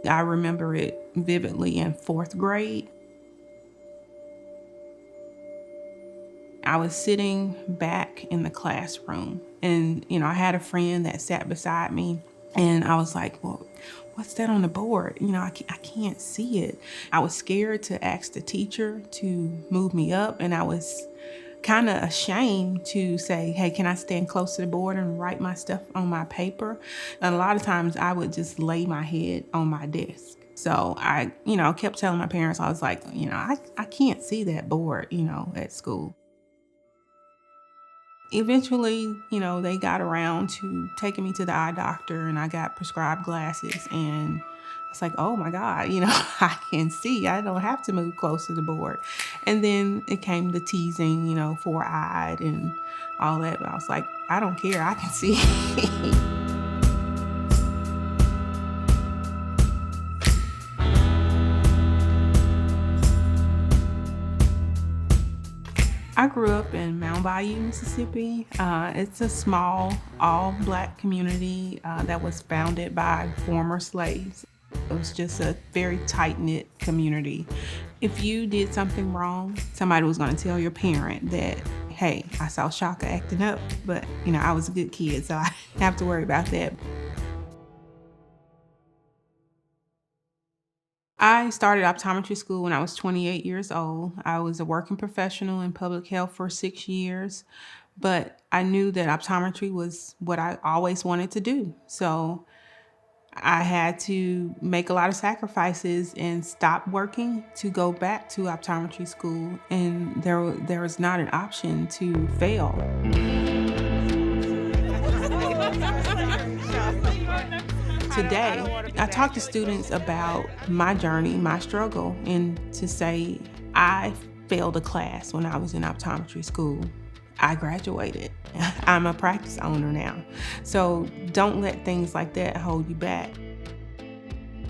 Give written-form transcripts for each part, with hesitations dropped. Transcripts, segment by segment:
I remember it vividly in 4th grade. I was sitting back in the classroom and, I had a friend that sat beside me and I was like, well, what's that on the board? I can't see it. I was scared to ask the teacher to move me up and I was kind of ashamed to say, hey, can I stand close to the board and write my stuff on my paper? And a lot of times I would just lay my head on my desk. So I, kept telling my parents, I was like, I can't see that board, at school. Eventually, they got around to taking me to the eye doctor and I got prescribed glasses and it's like, oh my God, I can see. I don't have to move close to the board. And then it came the teasing, 4-eyed and all that. But I was like, I don't care. I can see. I grew up in Mount Bayou, Mississippi. It's a small, all-Black community that was founded by former slaves. It was just a very tight-knit community. If you did something wrong, somebody was going to tell your parent that, hey, I saw Chaka acting up, but I was a good kid, so I didn't have to worry about that. I started optometry school when I was 28 years old. I was a working professional in public health for 6 years, but I knew that optometry was what I always wanted to do. So I had to make a lot of sacrifices and stop working to go back to optometry school, and there was not an option to fail. Today, I talk to students about my journey, my struggle, and to say I failed a class when I was in optometry school. I graduated. I'm a practice owner now. So don't let things like that hold you back.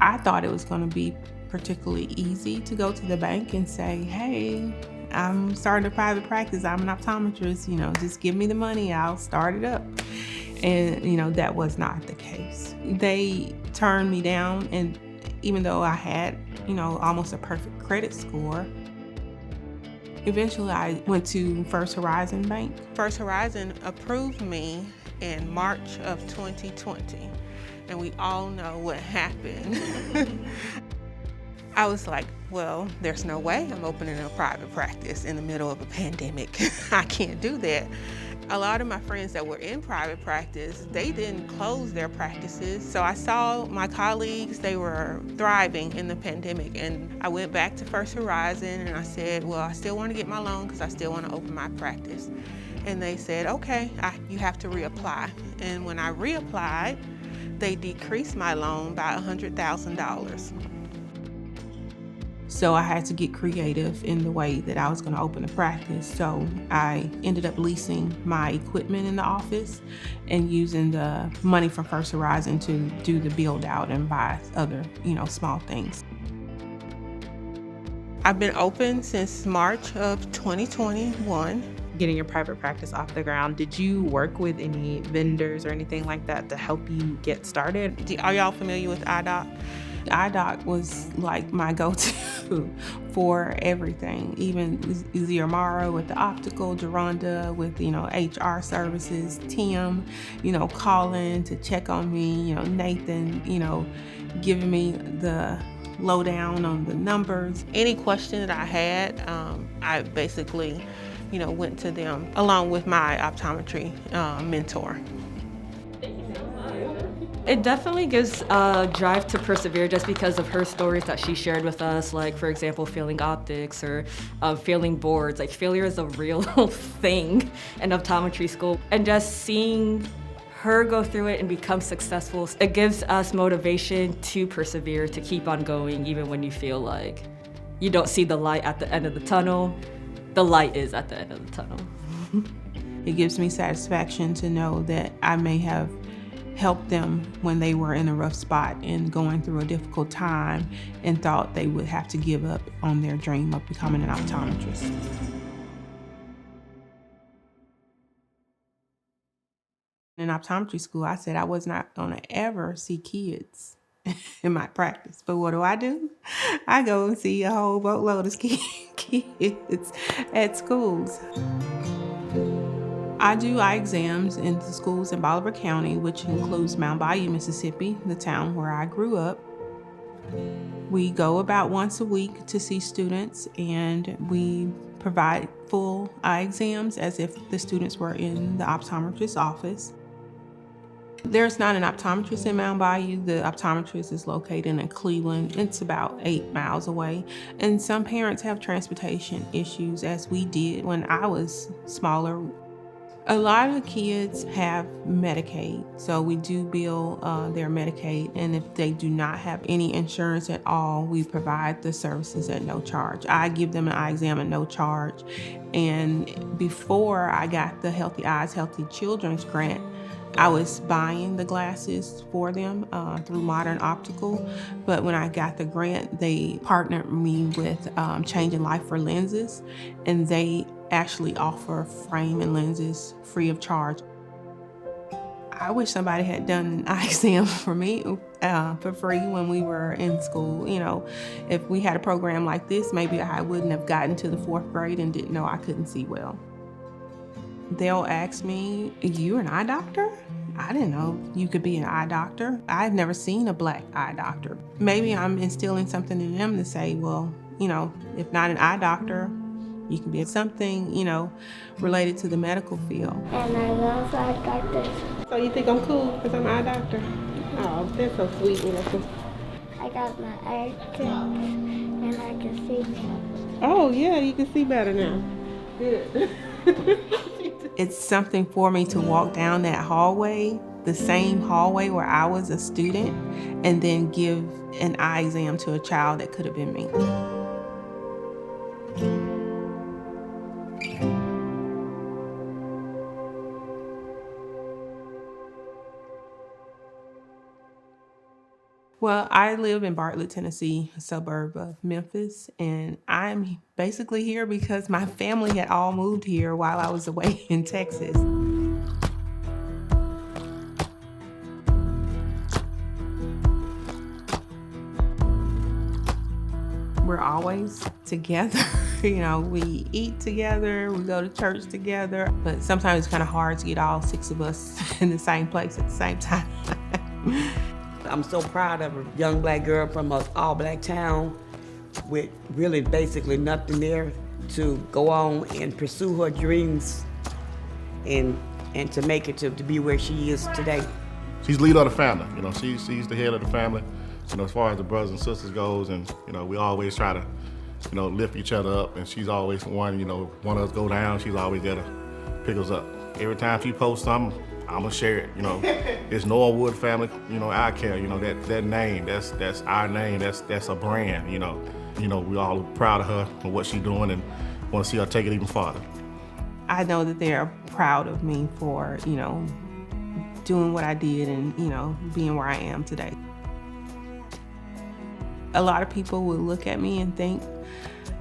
I thought it was going to be particularly easy to go to the bank and say, hey, I'm starting a private practice. I'm an optometrist, just give me the money. I'll start it up. And, that was not the case. They turned me down, and even though I had, almost a perfect credit score, eventually I went to First Horizon Bank. First Horizon approved me in March of 2020, and we all know what happened. I was like, well, there's no way I'm opening a private practice in the middle of a pandemic. I can't do that. A lot of my friends that were in private practice, they didn't close their practices. So I saw my colleagues, they were thriving in the pandemic. And I went back to First Horizon and I said, well, I still want to get my loan because I still want to open my practice. And they said, okay, you have to reapply. And when I reapplied, they decreased my loan by $100,000. So I had to get creative in the way that I was going to open a practice. So I ended up leasing my equipment in the office and using the money from First Horizon to do the build out and buy other, small things. I've been open since March of 2021. Getting your private practice off the ground, did you work with any vendors or anything like that to help you get started? Are y'all familiar with idoc? idoc was like my go-to for everything, even Ziamara with the optical, Geronda with, HR services, Tim, calling to check on me, Nathan, giving me the lowdown on the numbers. Any question that I had, I basically, went to them along with my optometry mentor. It definitely gives a drive to persevere just because of her stories that she shared with us, like, for example, failing optics or failing boards. Like, failure is a real thing in optometry school. And just seeing her go through it and become successful, it gives us motivation to persevere, to keep on going, even when you feel like you don't see the light at the end of the tunnel. The light is at the end of the tunnel. It gives me satisfaction to know that I may have helped them when they were in a rough spot and going through a difficult time and thought they would have to give up on their dream of becoming an optometrist. In optometry school, I said I was not going to ever see kids in my practice. But what do? I go and see a whole boatload of kids at schools. I do eye exams in the schools in Bolivar County, which includes Mount Bayou, Mississippi, the town where I grew up. We go about once a week to see students, and we provide full eye exams as if the students were in the optometrist's office. There's not an optometrist in Mount Bayou. The optometrist is located in Cleveland. It's about 8 miles away. And some parents have transportation issues, as we did when I was smaller. A lot of the kids have Medicaid, so we do bill their Medicaid, and if they do not have any insurance at all, we provide the services at no charge. I give them an eye exam at no charge, and before I got the Healthy Eyes, Healthy Children's grant, I was buying the glasses for them through Modern Optical, but when I got the grant, they partnered me with Changing Life for Lenses, and they actually offer frame and lenses free of charge. I wish somebody had done an eye exam for me for free when we were in school. You know, if we had a program like this, maybe I wouldn't have gotten to the 4th grade and didn't know I couldn't see well. They'll ask me, "You're an eye doctor? I didn't know you could be an eye doctor. I've never seen a black eye doctor." Maybe I'm instilling something in them to say, well, you know, if not an eye doctor, you can be something, you know, related to the medical field. And I love eye doctors. So you think I'm cool because I'm an eye doctor? Oh, that's so sweet. I got my eye checked and I can see now. Oh, yeah, you can see better now. Good. It's something for me to walk down that hallway, the same hallway where I was a student, and then give an eye exam to a child that could have been me. Well, I live in Bartlett, Tennessee, a suburb of Memphis, and I'm basically here because my family had all moved here while I was away in Texas. We're always together. You know, we eat together, we go to church together, but sometimes it's kind of hard to get all 6 of us in the same place at the same time. I'm so proud of a young black girl from an all-black town with really basically nothing there to go on and pursue her dreams and to make it to be where she is today. She's the leader of the family. You know, she's the head of the family. You know, as far as the brothers and sisters goes, and you know, we always try to, you know, lift each other up. And she's always one. You know, one of us go down, she's always there to pick us up. Every time she posts something, I'm gonna share it. You know, it's Norwood family. You know, EyeCare. You know, that name. That's our name. That's a brand. You know, we all proud of her and what she's doing, and want to see her take it even farther. I know that they are proud of me for, you know, doing what I did and, you know, being where I am today. A lot of people would look at me and think,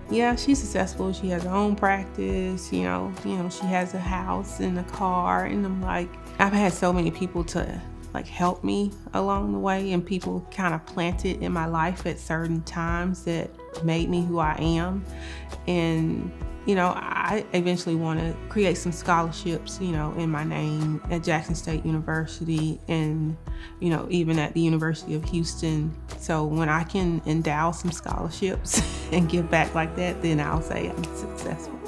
yeah, she's successful. She has her own practice. You know, she has a house and a car. And I'm like, I've had so many people to like help me along the way, and people kind of planted in my life at certain times that made me who I am. And you know, I eventually want to create some scholarships, you know, in my name at Jackson State University and, you know, even at the University of Houston. So when I can endow some scholarships and give back like that, then I'll say I'm successful.